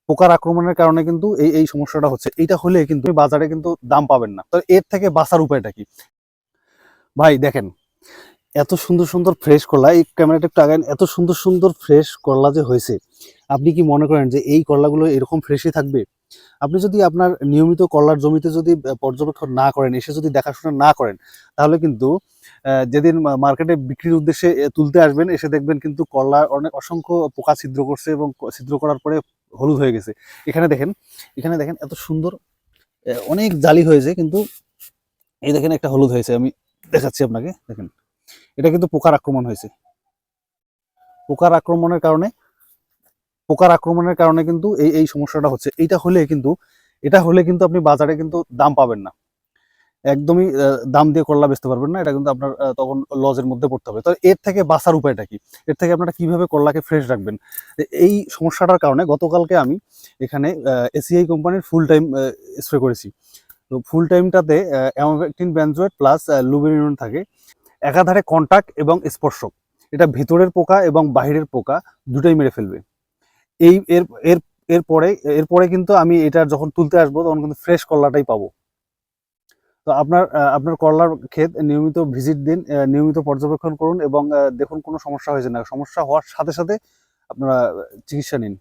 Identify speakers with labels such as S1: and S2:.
S1: পোকার আক্রমণের কারণে কিন্তু এই সমস্যাটা হচ্ছে। এইটা হলে কিন্তু বাজারে কিন্তু দাম পাবেন না। তো এর থেকে বাঁচার উপায়টা কি? ভাই দেখেন, এত সুন্দর সুন্দর ফ্রেশ করলা, এই ক্যামেরাটা একটু আগান, এত সুন্দর সুন্দর ফ্রেশ করলা যে হয়েছে, আপনি কি মনে করেন যে এই করলাগুলো এরকম ফ্রেশই থাকবে? আপনি যদি আপনার নিয়মিত করলার জমিতে যদি পর্যবেক্ষণ না করেন, এসে যদি দেখাশোনা না করেন, তাহলে কিন্তু যেদিন মার্কেটে বিক্রির উদ্দেশ্যে তুলতে আসবেন, এসে দেখবেন কিন্তু করলা অনেক অসংখ্য পোকা ছিদ্র করছে এবং ছিদ্র করার পরে হলুদ হয়ে গেছে। এখানে দেখেন, এখানে দেখেন এত সুন্দর অনেক জালি হয়েছে, কিন্তু এই দেখেন একটা হলুদ হয়েছে। আমি দেখাচ্ছি আপনাকে, দেখেন এটা কিন্তু পোকার আক্রমণ হয়েছে। পোকার আক্রমণের কারণে পোকার আক্রমণের কারণে কিন্তু এই সমস্যাটা হচ্ছে। এটা হলে কিন্তু আপনি বাজারে কিন্তু দাম পাবেন না, একদমই দাম দিয়ে করলা বেচতে পারবেন না। এটা কিন্তু আপনার তখন লজের মধ্যে পড়তে হবে। তো এর থেকে বাঁচার উপায়টা কি? এর থেকে আপনারা কিভাবে করলাকে ফ্রেশ রাখবেন? এই সমস্যাটার কারণে গতকালকে আমি এখানে এসিআই কোম্পানির ফুল টাইম স্প্রে করেছি। তো ফুল টাইমটাতে অ্যামাভেক্টিন বেনজোয়েট প্লাস লুবেরিনন থাকে। একাধারে কন্টাক্ট এবং স্পর্শক, এটা ভেতরের পোকা এবং বাহিরের পোকা দুটোই মেরে ফেলবে। এই এর এর এরপরে এরপরে কিন্তু আমি এটা যখন তুলতে আসবো, তখন কিন্তু ফ্রেশ করলাটাই পাবো। তো আপনার করলার ক্ষেত নিয়মিত ভিজিট দিন, নিয়মিত পর্যবেক্ষণ করুন এবং দেখুন কোনো সমস্যা হয়েছে না। সমস্যা হওয়ার সাথে সাথে আপনারা চিকিৎসা নিন।